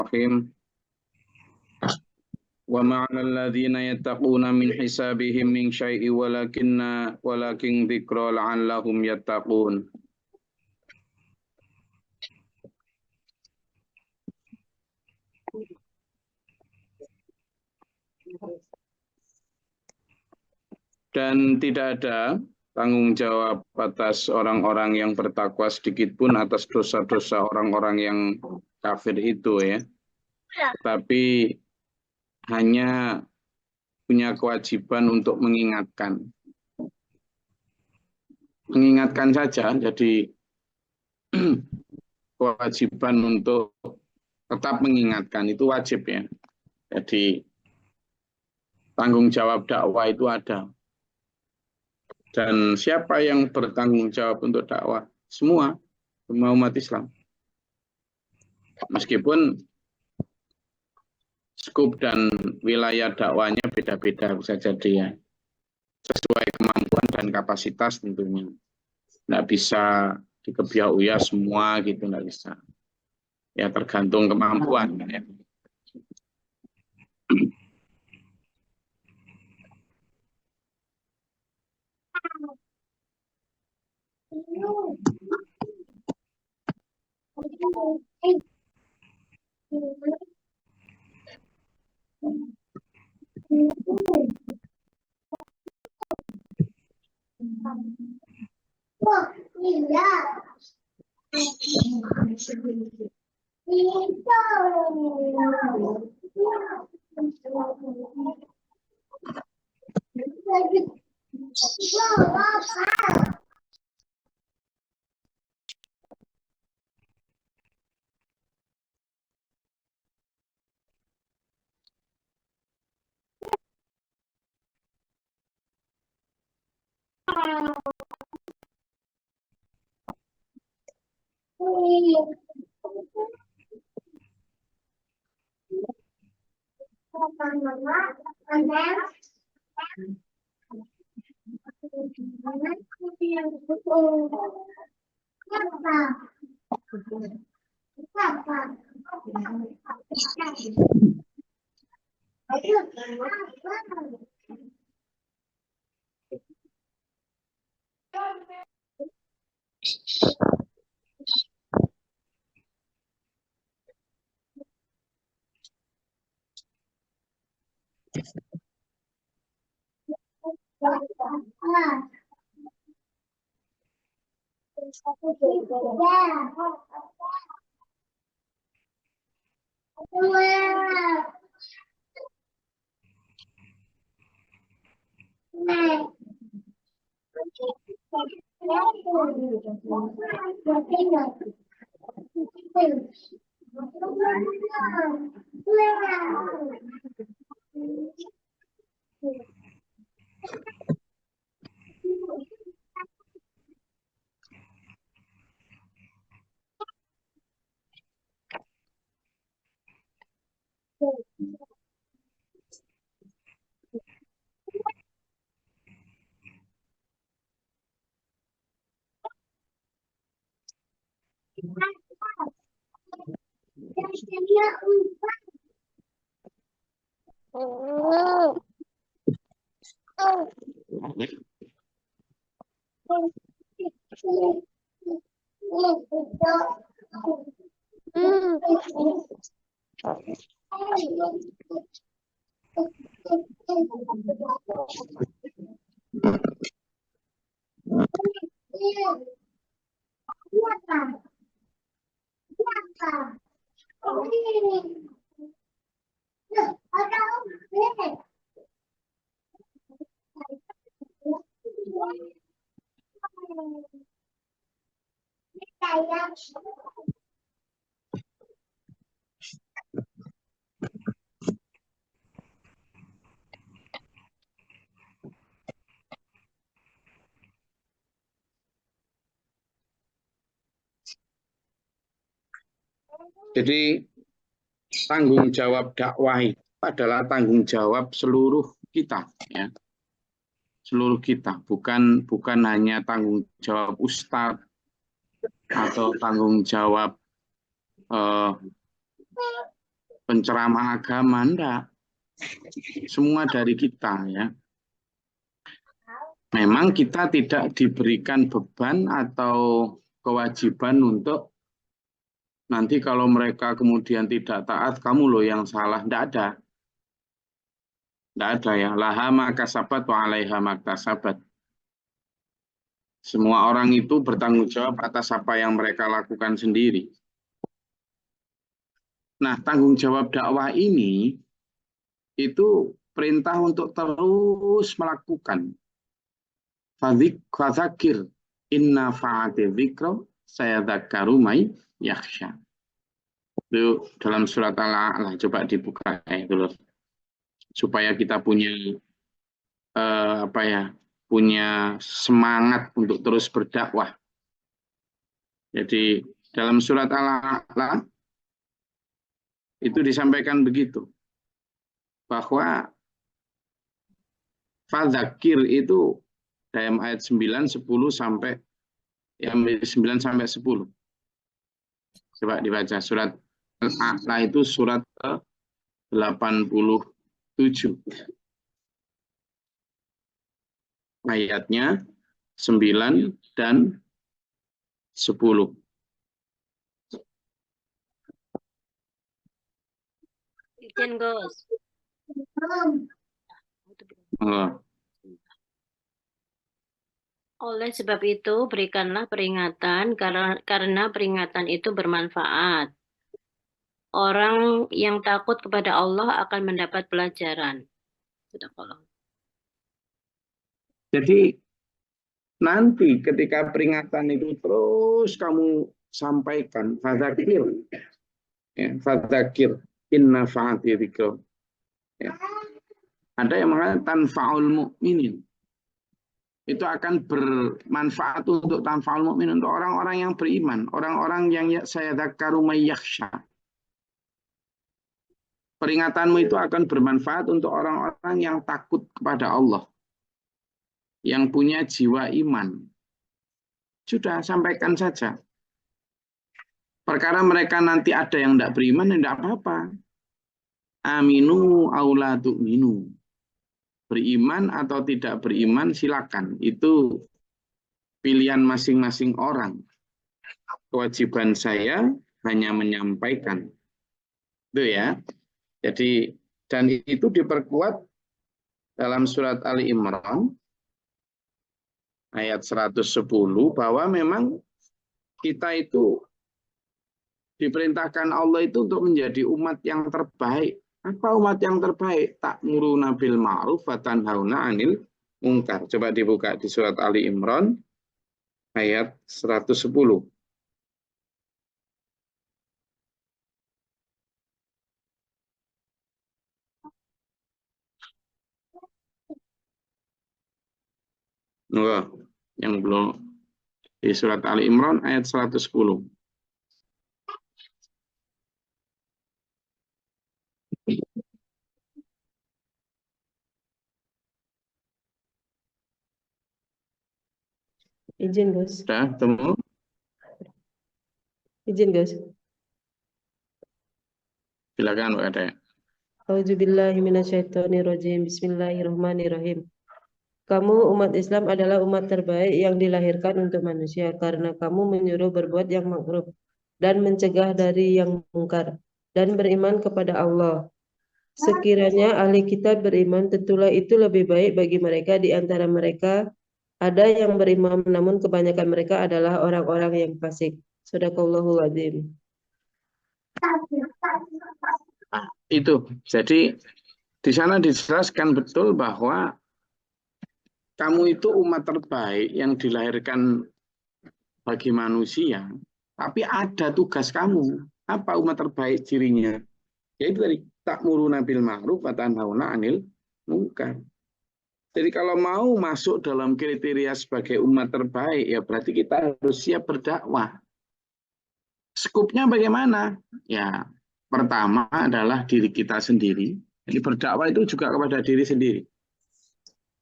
Bismillahirrahmanirrahim. Wa ma'ala alladhina yattaquna min hisabihim min syai'i walakin dzikra la'allahum yattaqun. Dan tidak ada tanggung jawab atas orang-orang yang bertakwa sedikit pun atas dosa-dosa orang-orang yang kafir itu ya. Tapi hanya punya kewajiban untuk mengingatkan. Mengingatkan saja, jadi kewajiban untuk tetap mengingatkan itu wajib ya. Jadi tanggung jawab dakwah itu ada. Dan siapa yang bertanggung jawab untuk dakwah? Semua umat Islam. Meskipun skup dan wilayah dakwahnya beda-beda bisa jadi ya. Sesuai kemampuan dan kapasitas tentunya. Nggak bisa dikebiah-uyah semua gitu, nggak bisa. Ya tergantung kemampuan ya. Jadi tanggung jawab dakwah itu adalah tanggung jawab seluruh kita, ya. Seluruh kita, bukan hanya tanggung jawab ustadz atau tanggung jawab penceramah agama, enggak. Semua dari kita ya. Memang kita tidak diberikan beban atau kewajiban untuk nanti kalau mereka kemudian tidak taat, kamu loh yang salah. Enggak ada. Enggak ada ya. Laha ma kasabat wa 'alaiha ma iktasabat. Semua orang itu bertanggung jawab atas apa yang mereka lakukan sendiri. Nah, tanggung jawab dakwah ini itu perintah untuk terus melakukan. Fadzakir inna fa'ati dzikra sayadzakkaru may yakhsha. Itu dalam surat Al-A'la, coba dibuka itu supaya kita punya punya semangat untuk terus berdakwah. Jadi dalam surat Al-A'la itu disampaikan begitu, bahwa fadzakir itu dalam ayat 9, 10 sampai 9 sampai 10. Coba dibaca surat Al-A'la itu surat ke-87. Ayatnya 9 dan 10. Izin, Gus. Oleh sebab itu, berikanlah peringatan karena peringatan itu bermanfaat. Orang yang takut kepada Allah akan mendapat pelajaran. Jadi nanti ketika peringatan itu terus kamu sampaikan, fadzakir, ya, fadzakir inna fa'ati dzikra. Ya. Ada yang mengatakan tanfa'ul mu'minin. Itu akan bermanfaat untuk tanfa'ul mu'min, untuk orang-orang yang beriman, orang-orang yang sayadzakkaru may yakhsha. Peringatanmu itu akan bermanfaat untuk orang-orang yang takut kepada Allah, yang punya jiwa iman. Sudah, sampaikan saja. Perkara mereka nanti ada yang tidak beriman, tidak apa-apa. Aminu aula tu'minu. Beriman atau tidak beriman, silakan. Itu pilihan masing-masing orang. Kewajiban saya hanya menyampaikan. Itu ya. Jadi, dan itu diperkuat dalam surat Ali Imran ayat 110 bahwa memang kita itu diperintahkan Allah itu untuk menjadi umat yang terbaik. Apa umat yang terbaik? Ta'muruna bil ma'ruf wa tanhauna 'anil munkar. Coba dibuka di surat Ali Imran ayat 110. Wah, yang belum di surat Ali Imran ayat 110. Izin, Gus. Sudah temu? Izin, Gus. Silakan Pak Ade. Auzubillahi minasyaitonirrajim. Bismillahirrahmanirrahim. Kamu umat Islam adalah umat terbaik yang dilahirkan untuk manusia karena kamu menyuruh berbuat yang ma'ruf dan mencegah dari yang mungkar dan beriman kepada Allah. Sekiranya ahli kitab beriman, tentulah itu lebih baik bagi mereka di antara mereka. Ada yang beriman, namun kebanyakan mereka adalah orang-orang yang fasik. Shadaqallahul adzim. Itu. Jadi di sana dijelaskan betul bahwa kamu itu umat terbaik yang dilahirkan bagi manusia, tapi ada tugas kamu. Apa umat terbaik cirinya? Yaitu tadi, ta'muruna bil ma'ruf wa tanhauna 'anil munkar. Jadi kalau mau masuk dalam kriteria sebagai umat terbaik, ya berarti kita harus siap berdakwah. Skupnya bagaimana? Ya, pertama adalah diri kita sendiri. Jadi berdakwah itu juga kepada diri sendiri.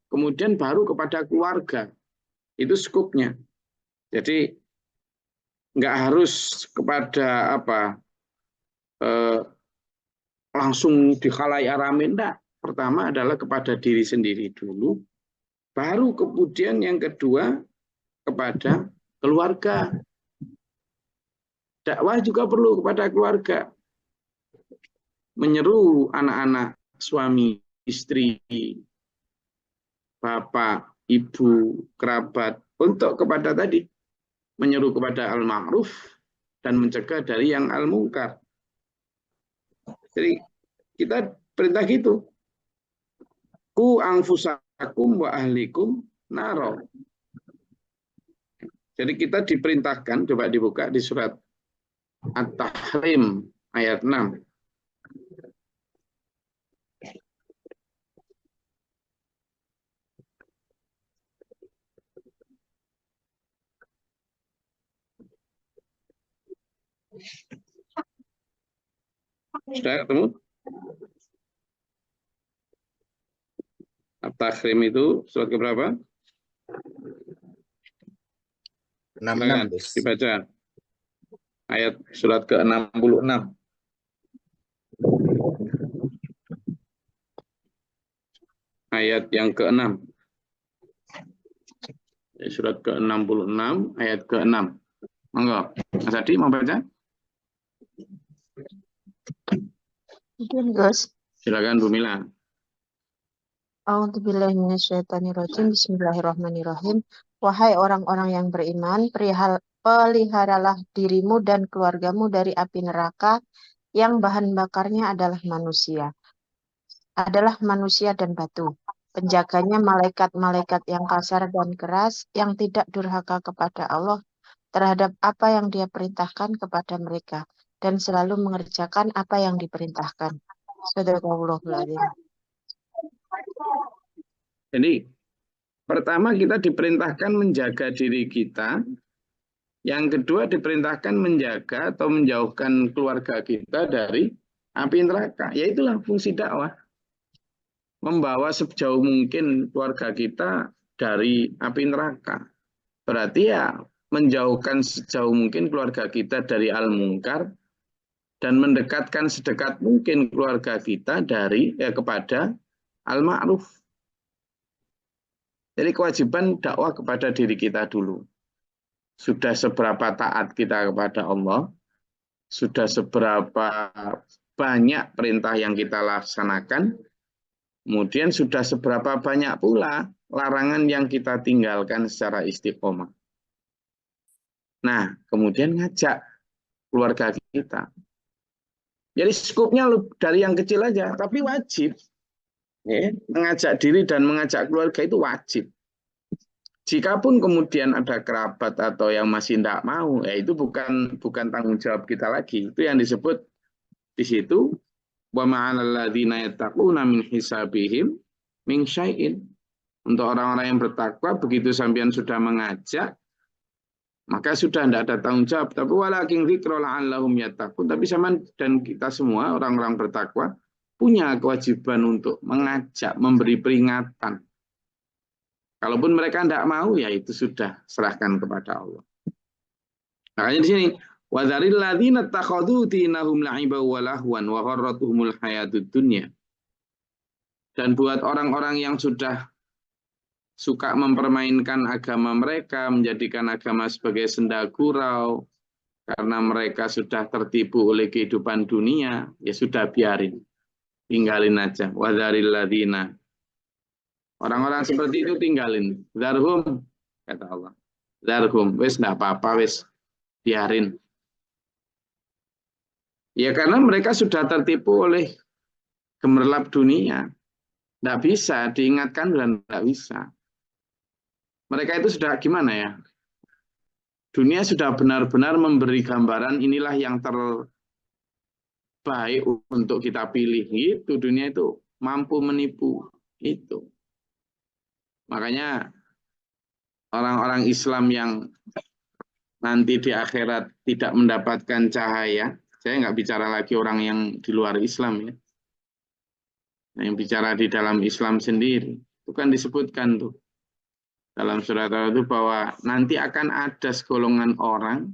Kemudian baru kepada keluarga. Itu skupnya. Jadi nggak harus kepada langsung dikhalayak rame. Enggak. Pertama adalah kepada diri sendiri dulu, baru kemudian yang kedua kepada keluarga. Dakwah juga perlu kepada keluarga. Menyeru anak-anak, suami, istri, bapak, ibu, kerabat, untuk kepada tadi, menyeru kepada al-ma'ruf dan mencegah dari yang al-munkar. Jadi kita perintah gitu. Ku anfusakum wa ahlikum naro. Jadi kita diperintahkan, coba dibuka di surat At-Tahrim ayat 6. Sudah ketemu? At-Tahrim itu surat keberapa? 66, dibaca. Ayat surat ke-66. Ayat yang ke-6. Surat ke-66, ayat ke-6. Monggo, Mas Adi mau baca? Mungkin Gus. Silakan Bu Mila. A'udzubillahi minasyaitonirrajim. Bismillahirrahmanirrahim. Wahai orang-orang yang beriman, peliharalah dirimu dan keluargamu dari api neraka yang bahan bakarnya adalah manusia dan batu. Penjaganya malaikat-malaikat yang kasar dan keras, yang tidak durhaka kepada Allah terhadap apa yang Dia perintahkan kepada mereka, dan selalu mengerjakan apa yang diperintahkan. Shadaqallahul adzim. Jadi pertama kita diperintahkan menjaga diri kita. Yang kedua diperintahkan menjaga atau menjauhkan keluarga kita dari api neraka. Ya itulah fungsi dakwah. Membawa sejauh mungkin keluarga kita dari api neraka. Berarti ya menjauhkan sejauh mungkin keluarga kita dari al-munkar dan mendekatkan sedekat mungkin keluarga kita dari kepada al-ma'ruf. Jadi kewajiban dakwah kepada diri kita dulu. Sudah seberapa taat kita kepada Allah, sudah seberapa banyak perintah yang kita laksanakan, kemudian sudah seberapa banyak pula larangan yang kita tinggalkan secara istiqomah. Nah, kemudian ngajak keluarga kita. Jadi skupnya dari yang kecil aja, tapi wajib. Ya, mengajak diri dan mengajak keluarga itu wajib. Jikapun kemudian ada kerabat atau yang masih tidak mau, ya itu bukan tanggung jawab kita lagi. Itu yang disebut di situ wa ma'alal ladzina yattaquna min hisabihim min syai'in. Untuk orang-orang yang bertakwa, begitu sampean sudah mengajak, maka sudah tidak ada tanggung jawab. Tapi walakin dzikra la'allahum yattaqun. Tapi sama dan kita semua orang-orang bertakwa punya kewajiban untuk mengajak, memberi peringatan. Kalaupun mereka tidak mau, ya itu sudah serahkan kepada Allah. Makanya di sini, وَذَرِلْ لَذِينَ اتَّخَذُوا دِينَهُمْ لَعِبًا وَلَهْوًا وَغَرَّتْهُمُ الْحَيَاةُ الدُّنْيَا. Dan buat orang-orang yang sudah suka mempermainkan agama mereka, menjadikan agama sebagai senda gurau, karena mereka sudah tertipu oleh kehidupan dunia, ya sudah biarin. Tinggalin aja. وَذَرِلْ لَذِينَ. Orang-orang seperti itu tinggalin. Zarhum, kata Allah. Zarhum, wis enggak apa-apa, wis biarin. Ya karena mereka sudah tertipu oleh gemerlap dunia. Enggak bisa diingatkan dan enggak bisa. Mereka itu sudah gimana ya? Dunia sudah benar-benar memberi gambaran inilah yang terbaik untuk kita pilih. Itu dunia itu mampu menipu itu. Makanya orang-orang Islam yang nanti di akhirat tidak mendapatkan cahaya, saya nggak bicara lagi orang yang di luar Islam ya, yang bicara di dalam Islam sendiri, itu kan disebutkan tuh dalam surat itu bahwa nanti akan ada segolongan orang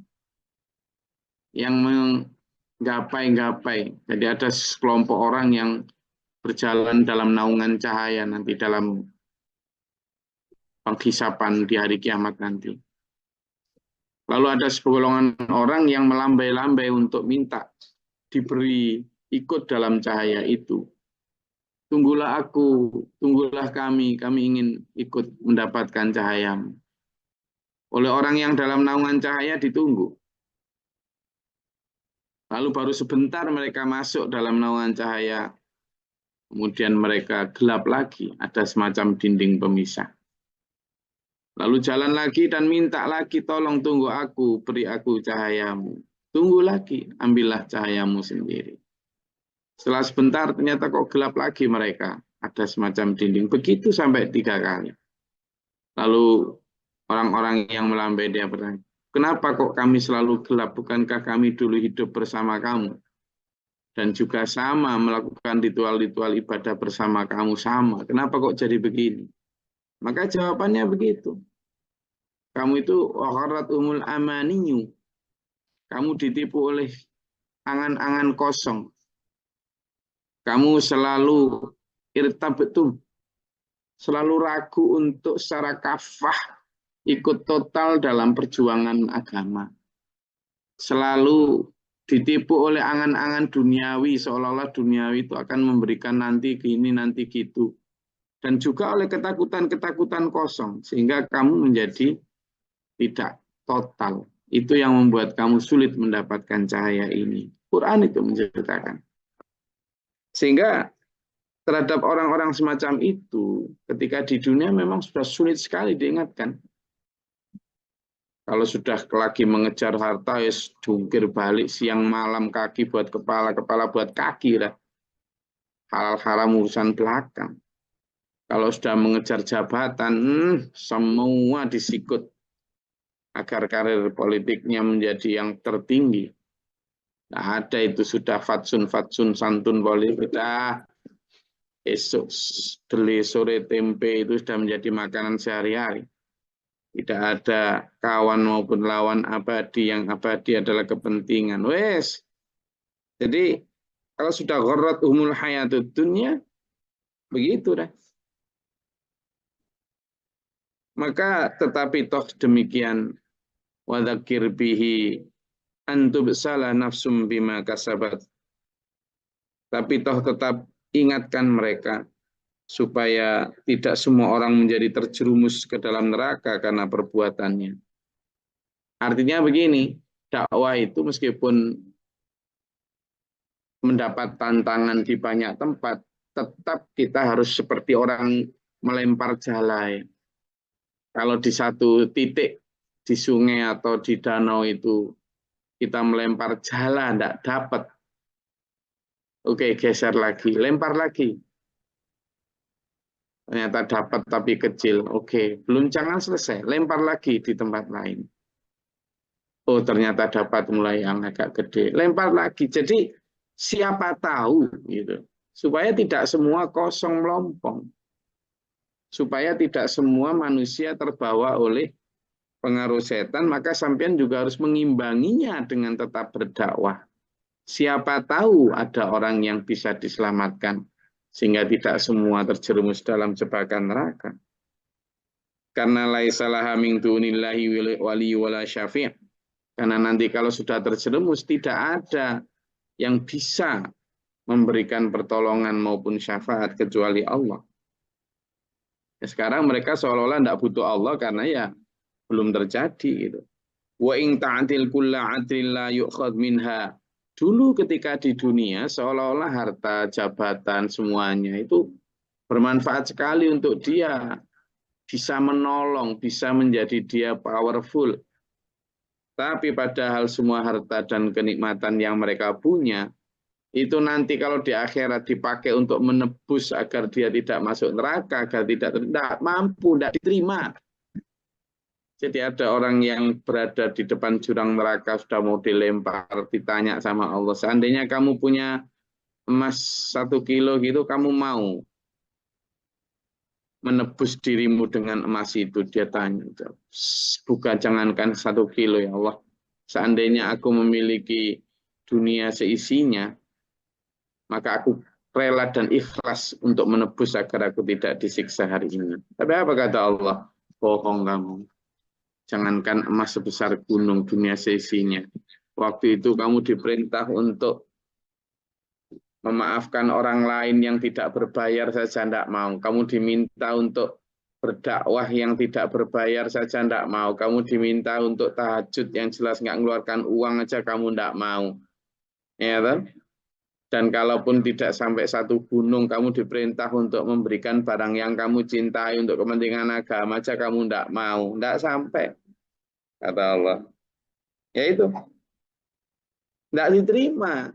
yang gapai-gapai. Jadi ada sekelompok orang yang berjalan dalam naungan cahaya nanti dalam penghisapan di hari kiamat nanti. Lalu ada segolongan orang yang melambai-lambai untuk minta diberi ikut dalam cahaya itu. Tunggulah aku, tunggulah kami ingin ikut mendapatkan cahayamu. Oleh orang yang dalam naungan cahaya ditunggu. Lalu baru sebentar mereka masuk dalam naungan cahaya, kemudian mereka gelap lagi, ada semacam dinding pemisah. Lalu jalan lagi dan minta lagi, tolong tunggu aku, beri aku cahayamu. Tunggu lagi, ambillah cahayamu sendiri. Setelah sebentar ternyata kok gelap lagi mereka. Ada semacam dinding. Begitu sampai 3 kali. Lalu orang-orang yang melambai dia bertanya, kenapa kok kami selalu gelap? Bukankah kami dulu hidup bersama kamu? Dan juga sama melakukan ritual-ritual ibadah bersama kamu sama. Kenapa kok jadi begini? Maka jawabannya begitu. Kamu itu waqaratumul amaniyu. Kamu ditipu oleh angan-angan kosong. Kamu selalu irtabtum, selalu ragu untuk secara kafah ikut total dalam perjuangan agama. Selalu ditipu oleh angan-angan duniawi, seolah-olah duniawi itu akan memberikan nanti gini, nanti gitu. Dan juga oleh ketakutan-ketakutan kosong, sehingga kamu menjadi tidak total. Itu yang membuat kamu sulit mendapatkan cahaya ini. Quran itu menceritakan. Sehingga terhadap orang-orang semacam itu, ketika di dunia memang sudah sulit sekali diingatkan. Kalau sudah lagi mengejar harta, ya jungkir balik siang malam, kaki buat kepala, kepala buat kaki lah. Halal haram urusan belakang. Kalau sudah mengejar jabatan, semua disikut agar karir politiknya menjadi yang tertinggi. Nah, ada itu sudah fatsun santun politik. Esok deli sore tempe itu sudah menjadi makanan sehari-hari. Tidak ada kawan maupun lawan abadi, yang abadi adalah kepentingan. Wes. Jadi kalau sudah gharrat umul hayatud dunya, begitu dah. Maka tetapi toh demikian, wadzakir bihi antubsala nafsum bima kasabat. Tapi toh tetap ingatkan mereka supaya tidak semua orang menjadi terjerumus ke dalam neraka karena perbuatannya. Artinya begini, dakwah itu meskipun mendapat tantangan di banyak tempat, tetap kita harus seperti orang melempar jalai. Kalau di satu titik di sungai atau di danau itu kita melempar jala, tidak dapat. Oke, geser lagi, lempar lagi. Ternyata dapat tapi kecil. Oke, belum jangan selesai, lempar lagi di tempat lain. Oh, ternyata dapat mulai yang agak gede, lempar lagi. Jadi siapa tahu gitu. Supaya tidak semua kosong melompong. Supaya tidak semua manusia terbawa oleh pengaruh setan, maka sampean juga harus mengimbanginya dengan tetap berdakwah. Siapa tahu ada orang yang bisa diselamatkan, sehingga tidak semua terjerumus dalam jebakan neraka. Karena laisalaha min dunillahi wali wala syafi'. Karena nanti kalau sudah terjerumus, tidak ada yang bisa memberikan pertolongan maupun syafaat kecuali Allah. Ya, sekarang mereka seolah-olah tidak butuh Allah karena ya belum terjadi gitu. Wa in ta'til kulla 'adlin la yu'khadh minha. Dulu ketika di dunia seolah-olah harta, jabatan semuanya itu bermanfaat sekali untuk dia, bisa menolong, bisa menjadi dia powerful. Tapi padahal semua harta dan kenikmatan yang mereka punya itu nanti kalau di akhirat dipakai untuk menebus agar dia tidak masuk neraka, agar tidak mampu, tidak diterima. Jadi ada orang yang berada di depan jurang neraka sudah mau dilempar, ditanya sama Allah, seandainya kamu punya emas 1 kilo gitu, kamu mau menebus dirimu dengan emas itu? Dia tanya, bukan jangankan 1 kilo ya Allah, seandainya aku memiliki dunia seisinya, maka aku rela dan ikhlas untuk menebus agar aku tidak disiksa hari ini. Tapi apa kata Allah? Bohong kamu. Jangankan emas sebesar gunung, dunia seisinya. Waktu itu kamu diperintah untuk memaafkan orang lain yang tidak berbayar saja tidak mau. Kamu diminta untuk berdakwah yang tidak berbayar saja tidak mau. Kamu diminta untuk tahajud yang jelas nggak mengeluarkan uang aja kamu tidak mau. Ya kan? Dan kalaupun tidak sampai satu gunung, kamu diperintah untuk memberikan barang yang kamu cintai untuk kepentingan agama aja kamu tidak mau. Tidak sampai, kata Allah. Ya itu. Tidak diterima.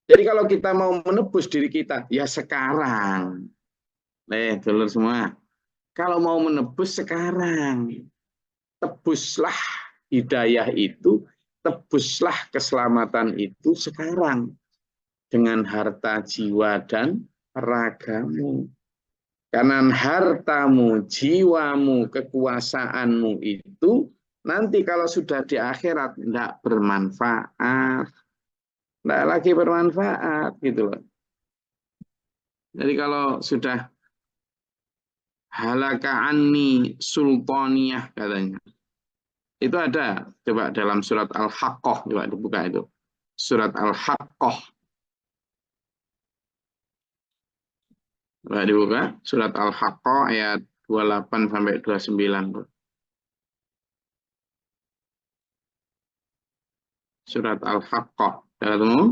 Jadi kalau kita mau menebus diri kita, ya sekarang. Dulur semua. Kalau mau menebus sekarang. Tebuslah hidayah itu, tebuslah keselamatan itu sekarang. Dengan harta jiwa dan ragamu. Karena hartamu, jiwamu, kekuasaanmu itu nanti kalau sudah di akhirat tidak bermanfaat. Tidak lagi bermanfaat gitu loh. Jadi kalau sudah halaka anni sultaniyah katanya. Itu ada coba dalam surat Al-Haqqah, coba dibuka itu. Surat Al-Haqqah. Coba dibuka surat Al-Haqqah ayat 28 sampai 29. Surat Al-Haqqah. Sudah ketemu?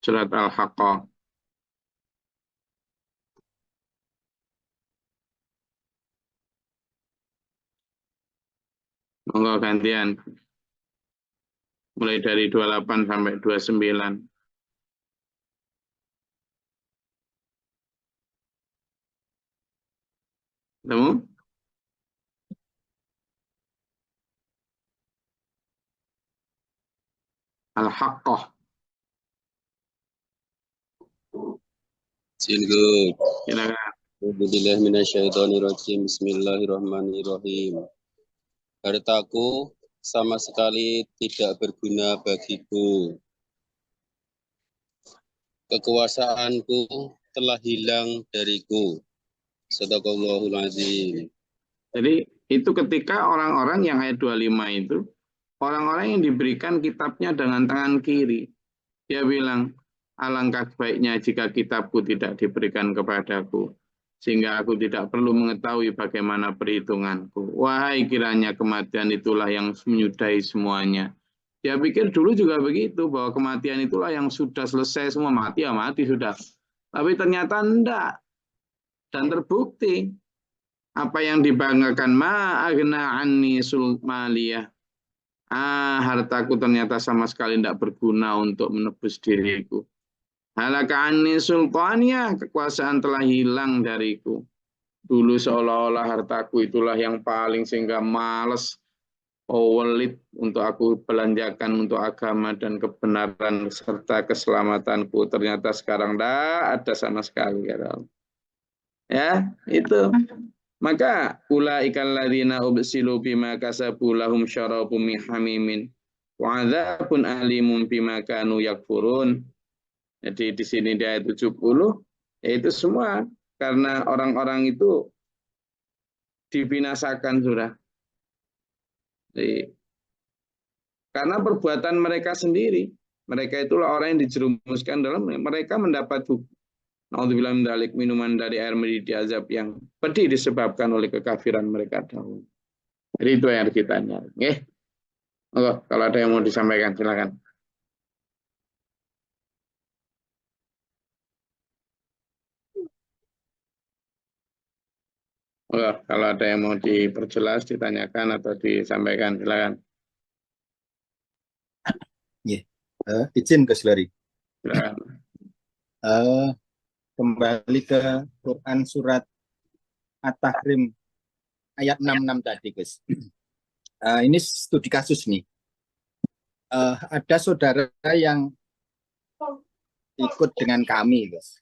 Surat Al-Haqqah. Monggo gantian. Mulai dari 28 sampai 29. Ketemu? Al-Haqqah. Silgu. Silakan. Bismillahirrahmanirrahim. Bismillahirrahmanirrahim. Hartaku sama sekali tidak berguna bagiku. Kekuasaanku telah hilang dariku. Shadaqallahul azim. Jadi itu ketika orang-orang yang ayat 25 itu, orang-orang yang diberikan kitabnya dengan tangan kiri. Dia bilang, alangkah baiknya jika kitabku tidak diberikan kepadaku, sehingga aku tidak perlu mengetahui bagaimana perhitunganku. Wahai kiranya kematian itulah yang menyudahi semuanya. Dia pikir dulu juga begitu, bahwa kematian itulah yang sudah selesai semua, mati ya mati sudah. Tapi ternyata enggak. Dan terbukti apa yang dibanggakan ma'agna anni sulmaliyah. Hartaku ternyata sama sekali tidak berguna untuk menebus diriku. Halaka anni sultaniyah, kekuasaan telah hilang dariku. Dulu seolah-olah hartaku itulah yang paling sehingga males welit untuk aku belanjakan untuk agama dan kebenaran serta keselamatanku. Ternyata sekarang tidak ada sama sekali. Ya, itu. Maka ulaikal ladzina ubsilu bima kasabu lahum syarabum min hamimin wa adzabun alimun bima kanu yakfurun. Jadi di sini di ayat 70 yaitu semua karena orang-orang itu dibinasakan sudah. Jadi, karena perbuatan mereka sendiri, mereka itulah orang yang dijerumuskan dalam mereka mendapat hukum. Naudzubillah min dzalik, minuman dari air mendidih azab yang pedih disebabkan oleh kekafiran mereka dahulu. Jadi itu yang kita nyari. Kalau ada yang mau disampaikan silakan. Kalau ada yang mau diperjelas, ditanyakan atau disampaikan silakan. Izin Gus Lari. Silakan. Kembali ke Quran surat At-Tahrim ayat 66 tadi, Gus. Ini studi kasus nih. Ada saudara yang ikut dengan kami, Gus.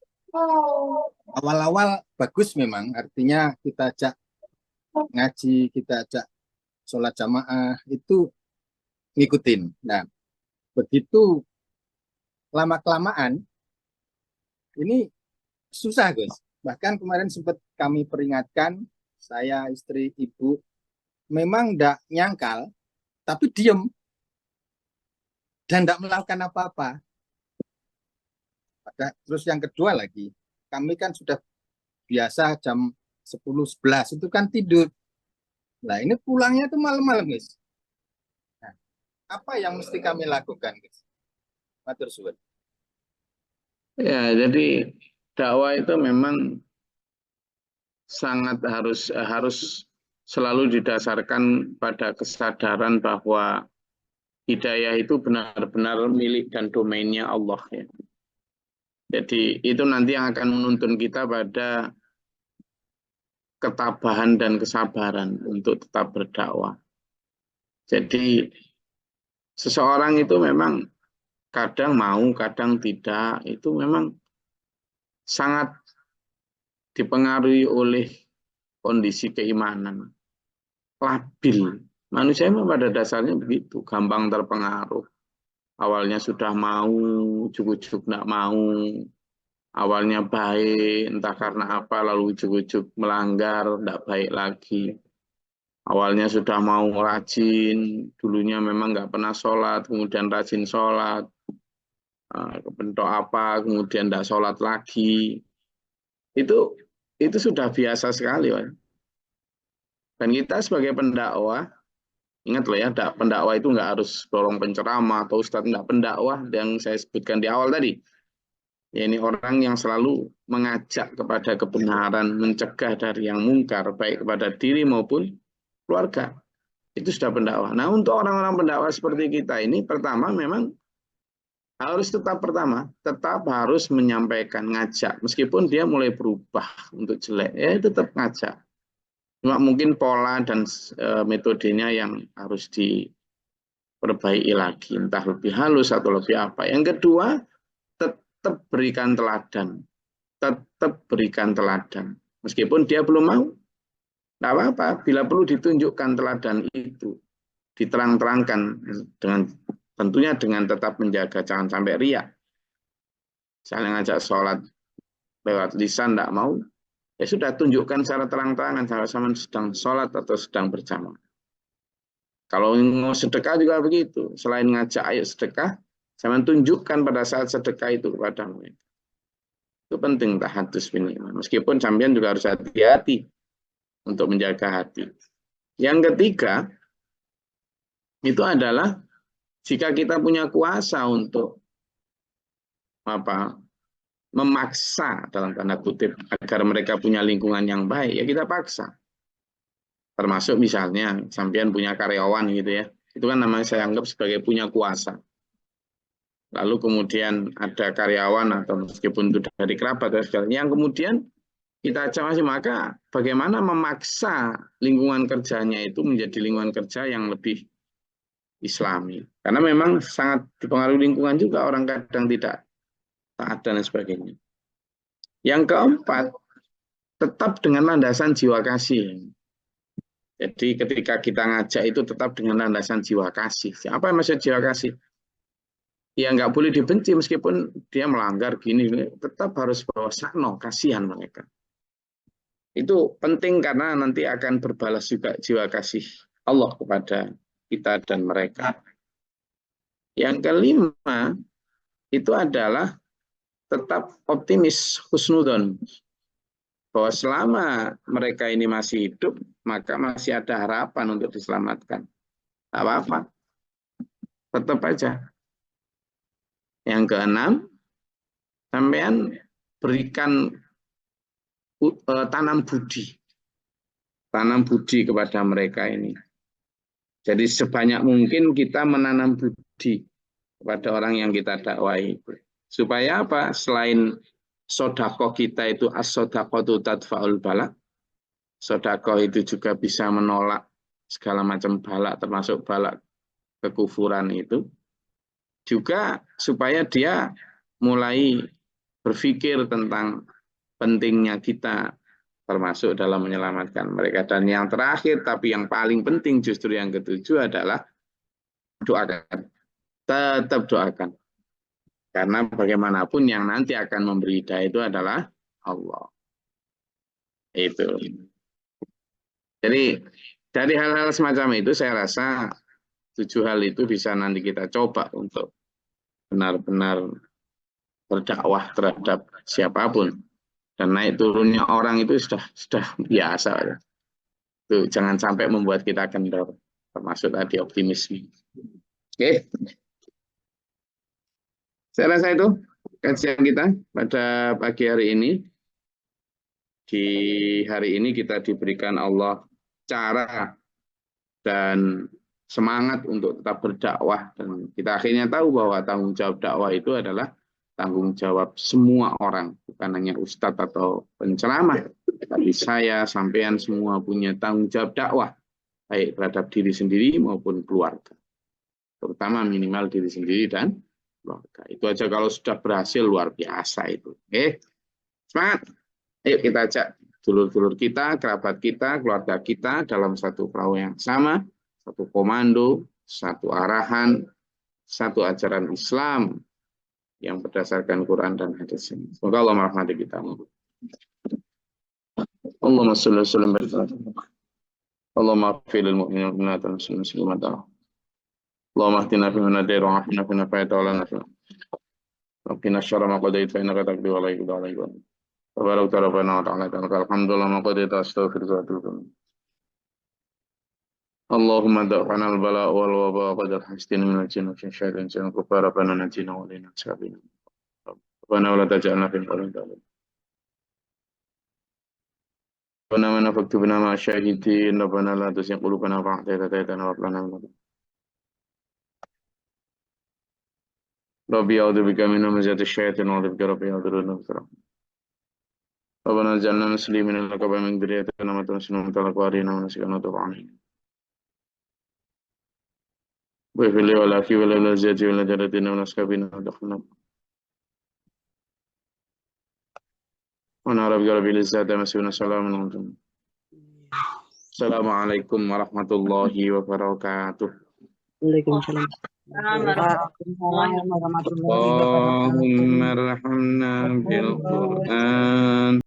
Awal-awal bagus memang, artinya kita ajak ngaji, kita ajak sholat jamaah, itu ngikutin. Nah, begitu lama-kelamaan, ini susah, Gus. Bahkan kemarin sempat kami peringatkan, saya, istri, ibu, memang tidak nyangkal, tapi diem dan tidak melakukan apa-apa. Terus yang kedua lagi, kami kan sudah biasa jam 10-11 itu kan tidur. Nah, ini pulangnya tuh malam-malam, guys. Nah, apa yang mesti kami lakukan, guys? Matur suwun. Ya, jadi dakwah itu memang sangat harus selalu didasarkan pada kesadaran bahwa hidayah itu benar-benar milik dan domainnya Allah, ya. Jadi itu nanti yang akan menuntun kita pada ketabahan dan kesabaran untuk tetap berdakwah. Jadi seseorang itu memang kadang mau, kadang tidak. Itu memang sangat dipengaruhi oleh kondisi keimanan. Labil. Manusia memang pada dasarnya begitu, gampang terpengaruh. Awalnya sudah mau, ujuk-ujuk tidak mau. Awalnya baik, entah karena apa, lalu ujuk-ujuk melanggar, tidak baik lagi. Awalnya sudah mau rajin, dulunya memang nggak pernah sholat, kemudian rajin sholat. Kebentuk apa, kemudian tidak sholat lagi. Itu sudah biasa sekali, Pak. Dan kita sebagai pendakwah, ingat loh ya, pendakwah itu nggak harus dorong penceramah atau ustadz, nggak. Pendakwah yang saya sebutkan di awal tadi, ya ini orang yang selalu mengajak kepada kebenaran, mencegah dari yang mungkar, baik kepada diri maupun keluarga. Itu sudah pendakwah. Nah, untuk orang-orang pendakwah seperti kita ini, pertama memang harus tetap harus menyampaikan, ngajak. Meskipun dia mulai berubah untuk jelek, ya tetap ngajak. Cuma mungkin pola dan metodenya yang harus diperbaiki lagi, entah lebih halus atau lebih apa. Yang kedua, tetap berikan teladan. Tetap berikan teladan. Meskipun dia belum mau, tidak apa-apa. Bila perlu ditunjukkan teladan itu, diterang-terangkan dengan tentunya dengan tetap menjaga, jangan sampai riak. Misalnya ngajak sholat lewat lisan tidak mau, ya sudah tunjukkan secara terang-terangan sama-sama sedang sholat atau sedang berjamaah. Kalau mau sedekah juga begitu. Selain ngajak ayo sedekah, saya tunjukkan pada saat sedekah itu kepada mereka. Itu penting tahadus bin iman. Meskipun sampean juga harus hati-hati untuk menjaga hati. Yang ketiga, itu adalah jika kita punya kuasa untuk memaksa dalam tanda kutip agar mereka punya lingkungan yang baik, ya kita paksa. Termasuk misalnya sampean punya karyawan gitu ya, itu kan namanya saya anggap sebagai punya kuasa. Lalu kemudian ada karyawan atau meskipun itu dari kerabat yang kemudian kita acamasi, maka bagaimana memaksa lingkungan kerjanya itu menjadi lingkungan kerja yang lebih Islami. Karena memang sangat dipengaruhi lingkungan juga, orang kadang tidak taat dan sebagainya. Yang keempat, tetap dengan landasan jiwa kasih. Jadi ketika kita ngajak itu tetap dengan landasan jiwa kasih. Apa yang maksud jiwa kasih? Ya nggak boleh dibenci meskipun dia melanggar gini, tetap harus bawa sakno, kasihan mereka. Itu penting karena nanti akan berbalas juga jiwa kasih Allah kepada kita dan mereka. Yang kelima, itu adalah tetap optimis, husnudon. Bahwa selama mereka ini masih hidup, maka masih ada harapan untuk diselamatkan. Tak apa-apa. Tetap aja. Yang keenam, sampean berikan tanam budi. Tanam budi kepada mereka ini. Jadi sebanyak mungkin kita menanam budi kepada orang yang kita dakwai. Supaya apa? Selain sodakoh kita itu as-sodaqatu tadfa'ul bala. Sodakoh itu juga bisa menolak segala macam balak, termasuk balak kekufuran itu. Juga supaya dia mulai berpikir tentang pentingnya kita termasuk dalam menyelamatkan mereka. Dan yang terakhir, tapi yang paling penting justru yang ketujuh adalah doakan. Tetap doakan. Karena bagaimanapun yang nanti akan memberi hidayah itu adalah Allah. Itu. Jadi dari hal-hal semacam itu saya rasa 7 hal itu bisa nanti kita coba untuk benar-benar berdakwah terhadap siapapun. Dan naik turunnya orang itu sudah biasa. Ya. Itu jangan sampai membuat kita kendor. Termasuk tadi optimisme. Oke. Saya rasa itu kajian kita pada pagi hari ini. Di hari ini kita diberikan Allah cara dan semangat untuk tetap berdakwah. Dan kita akhirnya tahu bahwa tanggung jawab dakwah itu adalah tanggung jawab semua orang. Bukan hanya ustadz atau penceramah. Tapi saya, sampean semua punya tanggung jawab dakwah. Baik terhadap diri sendiri maupun keluarga. Terutama minimal diri sendiri dan keluarga. Itu aja kalau sudah berhasil luar biasa itu. Oke, semangat. Ayo kita ajak dulur-dulur kita, kerabat kita, keluarga kita dalam satu perahu yang sama, satu komando, satu arahan, satu ajaran Islam yang berdasarkan Quran dan hadis ini. Semoga Allah merahmati kita. Allahumma shalli wa sallim ala Muhammad. Allahumma ighfir lil mu'minina wal mu'minat wal muslimin wal muslimat. اللهم اهدنا فيمن هديت وعافنا فيمن عافيت ولا نفع وقنا شر ما قضيت فإنك تقضي ولا يقضى عليك تبارك ربنا وتعالى الحمد لله ما قضيت أستغفرك وأتوب إليك اللهم دع عنا البلاء والوباء قد الحسدين من الجن ومن الشياطين ومن الكفار ربنا نجينا ولينا سابنا ربنا ولا تجعلنا في القوم الظالمين ربنا من فاكتبنا مع الشاهدين ربنا لا تزغ قلوبنا بعد إذ هديتنا وهب لنا من لدنك ربي أعوذ بك من همزات الشياطين وأعوذ بك ربي يحضرون ربنا اجعلنا مسلمين لك ومن ذريتنا أمة مسلمة لك وأرنا مناسكنا وتب علينا واغفر لي ولأخي ولوالدي ولجدتنا ولأصحابنا ودخلنا ونعوذ بك رب العزة عما يصفون السلام عليكم السلام عليكم ورحمة الله وبركاته. Waalaikumsalam. Waalaikumsalam warahmatullahi wabarakatuh. اللهم ارحمنا بالقرآن